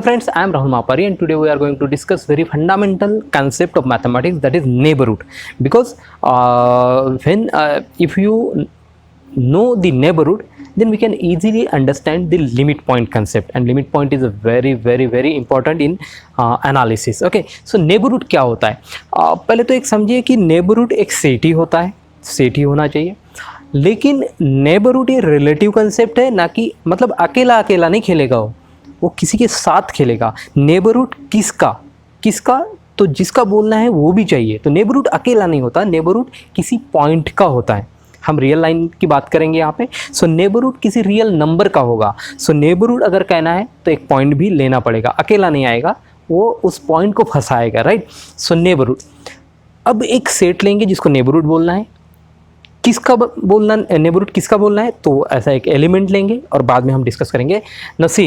friends, I am Rahul Mapari and today we are going to discuss very fundamental concept of mathematics, that is neighborhood. Because if you know the neighborhood, then we can easily understand the limit point concept, and limit point is a very important in analysis. Okay, so neighborhood क्या होता है? पहले तो एक समझिए कि neighborhood एक set ही होता है, सेट ही होना चाहिए, लेकिन neighborhood ये रिलेटिव कंसेप्ट है, ना कि मतलब अकेला अकेला नहीं खेलेगा, वो किसी के साथ खेलेगा। नेबरहुड किसका तो जिसका बोलना है वो भी चाहिए। तो नेबरहुड अकेला नहीं होता, नेबरहुड किसी पॉइंट का होता है। हम रियल लाइन की बात करेंगे यहाँ पे। सो नेबरहुड किसी रियल नंबर का होगा। सो नेबरहुड अगर कहना है तो एक पॉइंट भी लेना पड़ेगा, अकेला नहीं आएगा, वो उस पॉइंट को फंसाएगा, राइट। सो नेबरहुड, अब एक सेट लेंगे जिसको नेबरहुड बोलना है। किसका बोलना, नेबरहुड किसका बोलना है, तो ऐसा एक एलिमेंट लेंगे और बाद में हम डिस्कस करेंगे। न सी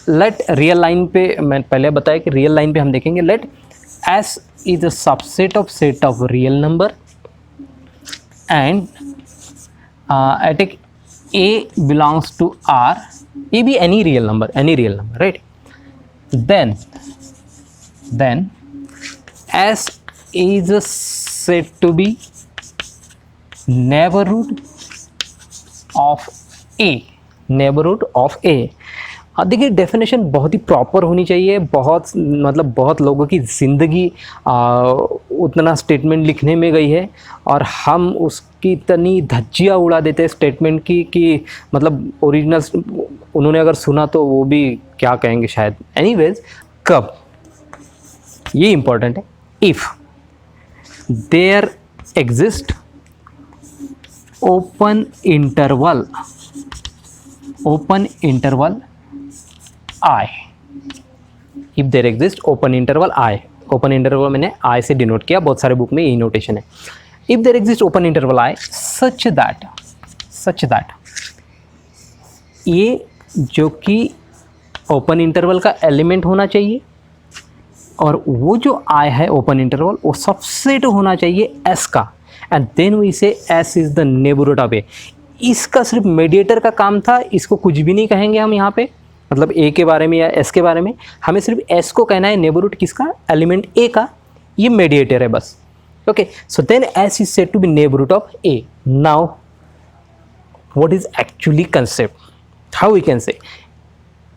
लेट रियल लाइन पे, मैं पहले बताया कि रियल लाइन पे हम देखेंगे, let S is a subset of set of real number and I take A belongs to R, A B any real number, right. Then S is a set to be neighborhood of A, neighborhood of A। देखिए definition बहुत ही proper होनी चाहिए। बहुत लोगों की ज़िंदगी उतना स्टेटमेंट लिखने में गई है और हम उसकी इतनी धज्जियाँ उड़ा देते हैं स्टेटमेंट की कि मतलब ओरिजिनल उन्होंने अगर सुना तो वो भी क्या कहेंगे शायद। एनीवेज, कब, ये इम्पोर्टेंट है। If there exist open interval I, if there exists open interval I, open interval मैंने I से डिनोट किया, बहुत सारे बुक में यही नोटेशन है। if there exists open interval I such that ये जो कि ओपन इंटरवल का एलिमेंट होना चाहिए और वो जो I है ओपन इंटरवल वो सबसेट होना चाहिए S का, and then we say S is the neighbourhood of A. इसका सिर्फ मेडिएटर का काम था, इसको कुछ भी नहीं कहेंगे हम यहाँ पे, मतलब ए के बारे में या एस के बारे में। हमें सिर्फ एस को कहना है, नेबरहुड किसका, एलिमेंट ए का, ये मेडिएटर है बस। Okay, so then S is said to be neighbourhood of A. Now what is actually concept, how we can say,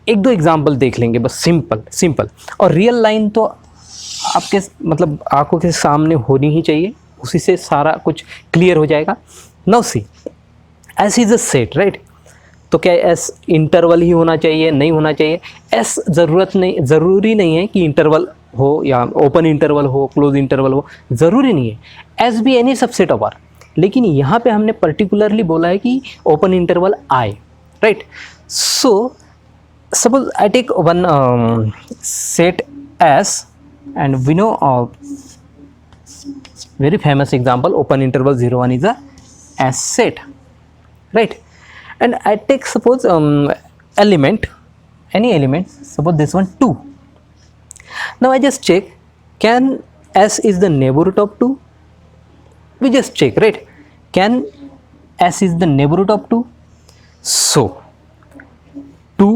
एक दो एग्जाम्पल देख लेंगे बस, सिंपल। और रियल लाइन तो आपके मतलब आंखों के सामने होनी ही चाहिए, उसी से सारा कुछ क्लियर हो जाएगा। Now see, S is a set, right. तो क्या एस इंटरवल ही होना चाहिए, नहीं होना चाहिए? एस ज़रूरी नहीं है कि इंटरवल हो या ओपन इंटरवल हो, क्लोज इंटरवल हो, ज़रूरी नहीं है। एस भी एनी सबसेट ऑफ आर, लेकिन यहाँ पे हमने पर्टिकुलरली बोला है कि open interval I, right. So suppose I take one set S and we know very famous example, open interval 0 1 is a S set, right? And I take suppose element, any element, suppose this one 2. Now I just check, can S is the neighborhood of 2? We just check, right? Can S is the neighborhood of 2? So 2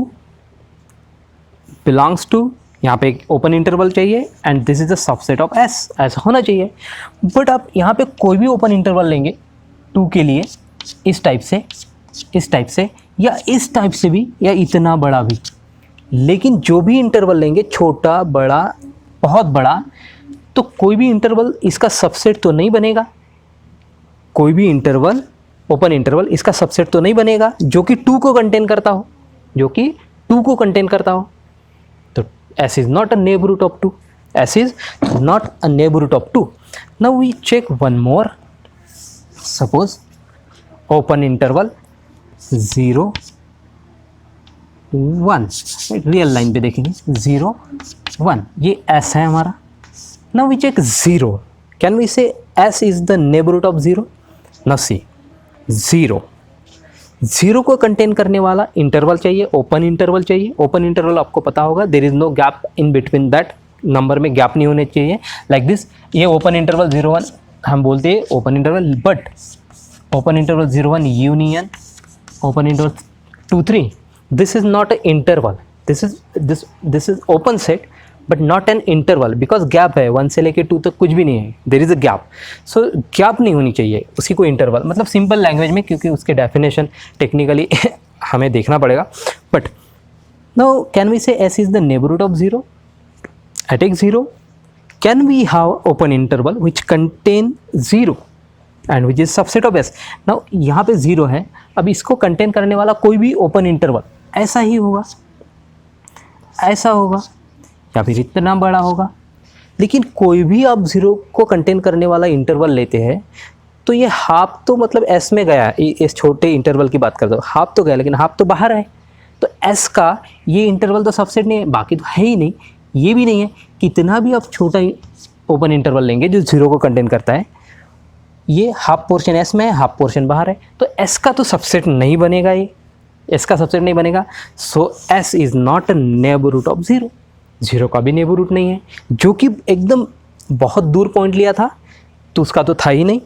belongs to, यहाँ पे एक open interval चाहिए and this is the subset of S, ऐसा होना चाहिए। But आप यहाँ पे कोई भी ओपन इंटरवल लेंगे 2 के लिए, इस टाइप से या इस टाइप से भी, या इतना बड़ा भी, लेकिन जो भी इंटरवल लेंगे, छोटा, बड़ा, बहुत बड़ा, तो कोई भी इंटरवल इसका सबसेट तो नहीं बनेगा। कोई भी इंटरवल, ओपन इंटरवल, इसका सबसेट तो नहीं बनेगा जो कि 2 को कंटेन करता हो, S is not a neighborhood of 2. S is not a neighborhood of 2. Now we check one more. Suppose open interval 0 1, real line पे देखेंगे 0 1, ये S है हमारा। Now we check 0. Can we say S is the neighborhood of 0? Now see, 0 को contain करने वाला interval चाहिए, open interval चाहिए। ओपन इंटरवल आपको पता होगा, there is no gap in between that, number में गैप नहीं होने चाहिए, लाइक दिस। ये ओपन इंटरवल 0 1 हम बोलते हैं open interval, but open interval 0 1 union open interval 2 3, this is not a interval, this is open set but not an interval, because gap है 1 से लेके 2 तक कुछ भी नहीं है, there is a gap. So gap नहीं होनी चाहिए उसकी कोई इंटरवल, मतलब सिंपल लैंग्वेज में, क्योंकि उसके डेफिनेशन टेक्निकली हमें देखना पड़ेगा. But now can we say S is the neighbourhood of 0 at x 0? Can we have open interval which contain 0 and which is subset of S? Now यहाँ पे 0 है, अब इसको कंटेन करने वाला कोई भी ओपन इंटरवल ऐसा ही होगा, ऐसा होगा, या फिर इतना बड़ा होगा. लेकिन कोई भी आप 0 को कंटेन करने वाला इंटरवल लेते हैं तो ये हाफ तो मतलब S में गया, इस छोटे इंटरवल की बात करते हो, हाफ तो गया लेकिन हाफ तो बाहर है. तो S का ये इंटरवल तो सबसेट नहीं है, बाकी तो है ही नहीं, ये भी नहीं है. कितना भी आप छोटा ओपन इंटरवल लेंगे जो 0 को कंटेन करता है, ये हाफ पोर्शन S में है, हाफ पोर्शन बाहर है, तो S का तो सबसेट नहीं बनेगा, ये S का सबसेट नहीं बनेगा. सो S is not a neighbourhood of 0. 0 का भी नेबरहुड नहीं है, जो कि एकदम बहुत दूर पॉइंट लिया था तो उसका तो था ही नहीं,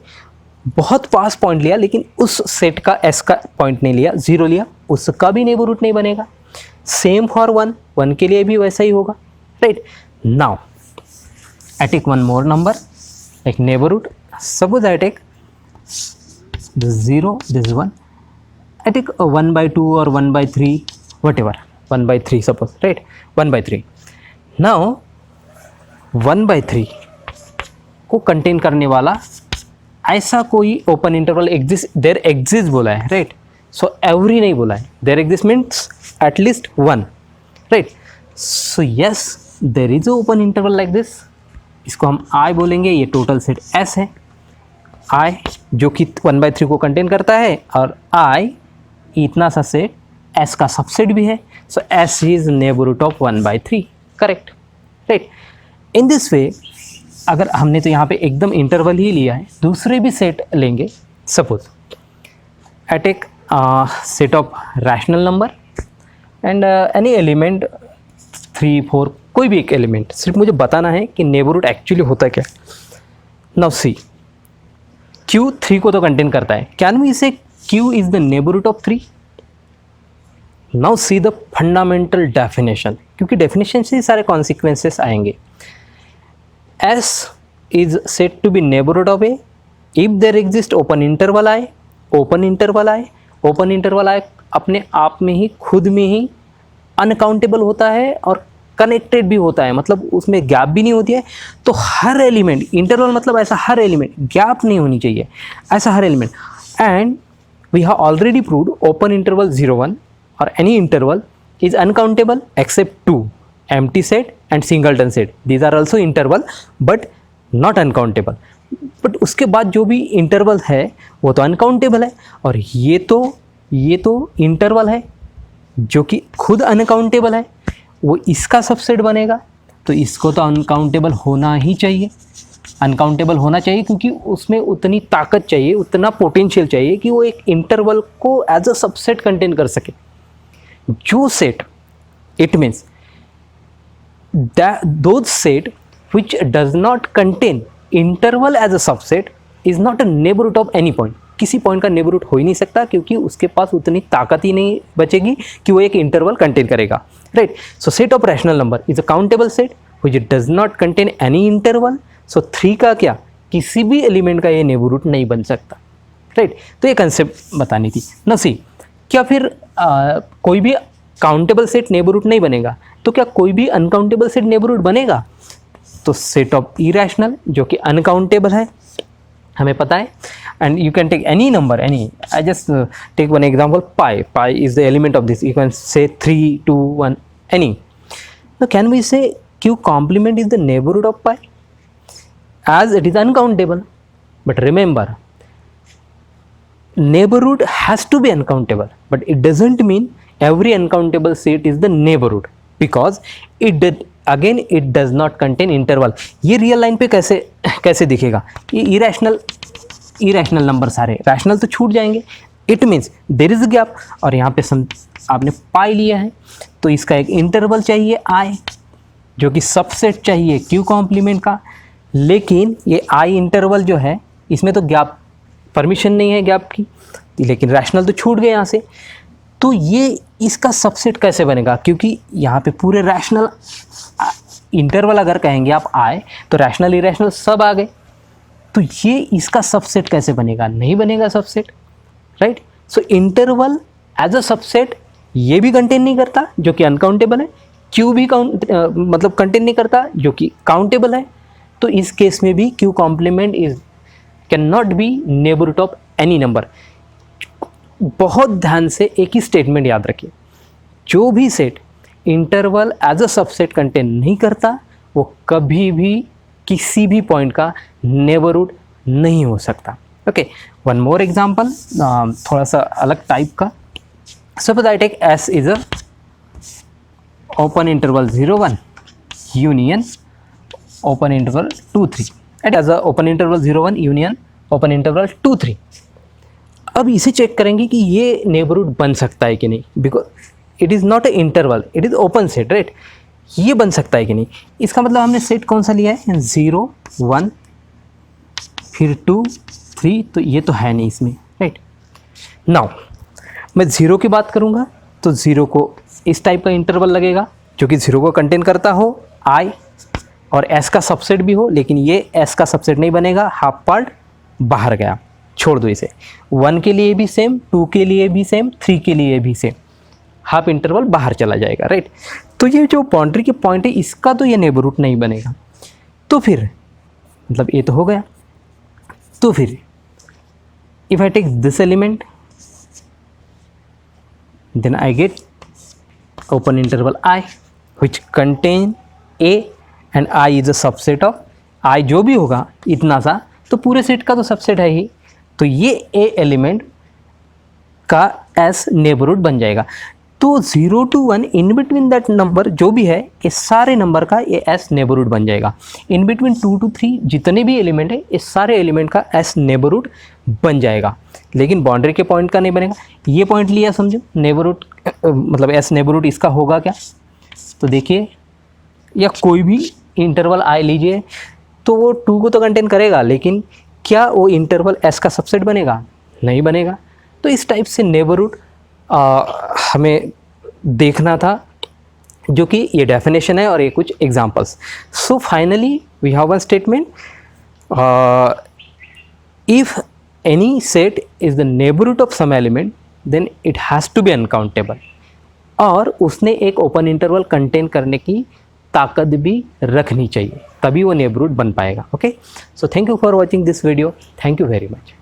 बहुत पास पॉइंट लिया लेकिन उस सेट का S का पॉइंट नहीं लिया, 0 लिया, उसका भी नेबरहुड नहीं बनेगा. सेम फॉर 1 के लिए भी वैसा ही होगा, right. Now I take one more number like neighbourhood. Suppose I take this 0, this 1, I take a 1/2 or 1/3, whatever, 1/3 suppose, right, 1/3. Now 1/3 को कंटेन करने वाला ऐसा कोई open interval exist, there exist बोला है, राइट. सो एवरी नहीं बोला है, there exist means at least 1, right. So yes there is open interval like this, इसको हम I बोलेंगे. ये टोटल सेट S है, I जो कि 1/3 को कंटेन करता है, और I इतना सा सेट S का सबसेट भी है. सो S is neighbourhood of 1/3, correct, right. In this way अगर हमने तो यहाँ पे एकदम इंटरवल ही लिया है, दूसरे भी सेट लेंगे. Suppose I take set of rational number and any element 3, 4, कोई भी एक एलिमेंट, सिर्फ मुझे बताना है कि नेबरहुड एक्चुअली होता क्या. नाउ सी, Q 3 को तो कंटेन करता है. Can we say Q is the neighbourhood of 3? Now see the fundamental definition, क्योंकि डेफिनेशन से ही सारे कॉन्सिक्वेंसेस आएंगे. S is said to be neighborhood of A if there exists open interval I. Open interval I, open interval I अपने आप में ही, खुद में ही uncountable होता है और कनेक्टेड भी होता है, मतलब उसमें गैप भी नहीं होती है. तो हर एलिमेंट, इंटरवल मतलब ऐसा हर एलिमेंट, गैप नहीं होनी चाहिए, ऐसा हर element. And we have already proved open interval 0, 1 और any interval is uncountable except 2, empty set and singleton set. These are also interval but not uncountable. But उसके बाद जो भी इंटरवल है वो तो अनकाउंटेबल है, और ये तो इंटरवल है जो कि खुद अनकाउंटेबल है, वो इसका सबसेट बनेगा. तो इसको तो अनकाउंटेबल होना ही चाहिए, अनकाउंटेबल होना चाहिए, क्योंकि उसमें उतनी ताकत चाहिए, उतना पोटेंशियल चाहिए कि वो एक इंटरवल को एज अ सबसेट कंटेन कर सके. जो set, it means those set which does not contain interval as a subset is not a neighborhood of any point. किसी पॉइंट का नेबरहुड हो ही नहीं सकता, क्योंकि उसके पास उतनी ताकत ही नहीं बचेगी कि वो एक इंटरवल कंटेन करेगा, right. So set of rational number is a countable set which does not contain any interval. सो 3 का क्या, किसी भी एलिमेंट का ये नेबरहुड नहीं बन सकता, राइट. तो ये कंसेप्ट बतानी थी. ना सी, क्या फिर कोई भी काउंटेबल सेट नेबरहुड नहीं बनेगा, तो क्या कोई भी अनकाउंटेबल सेट नेबरहुड बनेगा? तो सेट ऑफ इरेशनल जो कि अनकाउंटेबल है, हमें पता है. And you can take any number, any, I just take one example, pi is the element of this. You can say 3, 2, 1, any. Now can we say Q complement is the neighborhood of pi as it is uncountable? But remember, neighborhood has to be uncountable, but it doesn't mean every uncountable set is the neighborhood, because it does not contain interval. ये real line पे कैसे दिखेगा? ये irrational number सारे, rational तो छूट जाएंगे. It means there is gap, और यहाँ पे आपने पाई लिया है, तो इसका एक इंटरवल चाहिए I, जो कि सबसेट चाहिए Q कॉम्प्लीमेंट का. लेकिन ये I इंटरवल जो है, इसमें तो गैप, परमिशन नहीं है गैप की, लेकिन रैशनल तो छूट गए यहाँ से. तो ये इसका सबसेट कैसे बनेगा, क्योंकि यहाँ पे पूरे रैशनल इंटरवल अगर कहेंगे आप आए तो रैशनल इरेशनल सब आ गए, तो ये इसका सबसेट कैसे बनेगा, नहीं बनेगा subset, right. So interval as a subset ये भी कंटेन नहीं करता जो कि अनकाउंटेबल है, क्यू भी मतलब कंटेन नहीं करता जो कि काउंटेबल है, तो इस केस में भी Q complement is can not be neighbourhood of any number. बहुत ध्यान से एक ही स्टेटमेंट याद रखिए, जो भी set interval as a subset contain नहीं करता वो कभी भी किसी भी पॉइंट का नेबरहुड नहीं हो सकता। ओके, वन मोर एग्जांपल, थोड़ा सा अलग टाइप का। Suppose I take S is a open interval 0 1 union open interval 2 3 at as a open interval 0 1 union open interval 2 3। अब इसे चेक करेंगे कि ये नेबरहुड बन सकता है कि नहीं, because it is not a interval, it is open set, right. ये बन सकता है कि नहीं, इसका मतलब हमने सेट कौन सा लिया है, 0 1 फिर 2 3, तो ये तो है नहीं इसमें, राइट। नाउ मैं 0 की बात करूँगा तो 0 को इस टाइप का इंटरवल लगेगा जो कि 0 को कंटेन करता हो आई और एस का सबसेट भी हो, लेकिन ये एस का सबसेट नहीं बनेगा, हाफ पार्ट बाहर गया, छोड़ दो इसे। 1 के लिए भी सेम, 2 के लिए भी सेम, 3 के लिए भी सेम, हाफ इंटरवल बाहर चला जाएगा, राइट। तो ये जो बाउंड्री के पॉइंट है इसका तो ये नेबरहुड नहीं बनेगा। तो फिर मतलब ये तो हो गया, तो फिर if I take this element then I get open interval I which contain A and I is a subset of I, जो भी होगा इतना सा तो पूरे सेट का तो सबसेट है ही, तो ये ए एलिमेंट का एस नेबरहुड बन जाएगा। तो 0 to 1 in between that number जो भी है ये सारे नंबर का ये एस नेबरहुड बन जाएगा। इन बिटवीन 2 to 3 जितने भी एलिमेंट है ये सारे एलिमेंट का एस नेबरहुड बन जाएगा, लेकिन बाउंड्री के पॉइंट का नहीं बनेगा। ये पॉइंट लिया समझो नेबरहुड, मतलब एस नेबरहुड इसका होगा क्या, तो देखिए या कोई भी इंटरवल आई लीजिए तो वो 2 को तो कंटेन करेगा, लेकिन क्या वो इंटरवल एस का सबसेट बनेगा, नहीं बनेगा। तो इस टाइप से नेबरहुड हमें देखना था, जो कि ये डेफिनेशन है और ये कुछ examples. So finally we have one statement, if any set is the neighbourhood of some element then it has to be uncountable, और उसने एक ओपन इंटरवल कंटेन करने की ताकत भी रखनी चाहिए, तभी वो नेबरहुड बन पाएगा। Okay, so thank you for watching this video, thank you very much.